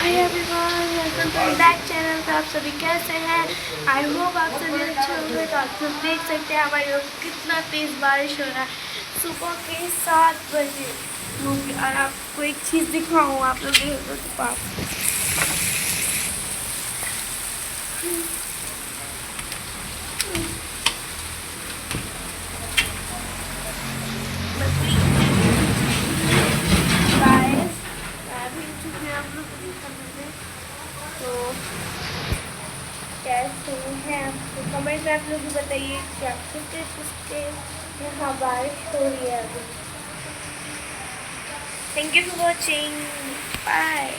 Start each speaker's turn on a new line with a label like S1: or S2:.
S1: Hi everyone, welcome to back channel. तो आप सभी कैसे हैं? आई होप आप सभी अच्छे होंगे। तो आप सब देख सकते हैं हमारे यहाँ कितना तेज़ बारिश हो रहा है। सुबह के 7 बजे होंगे और आपको एक चीज़ दिखाऊँ आप लोग के पास। तो कैसे हैं आप? तो कमेंट में आप लोग बताइए कि आप किसके यहाँ बारिश हो रही है अभी। Thank you for watching, bye.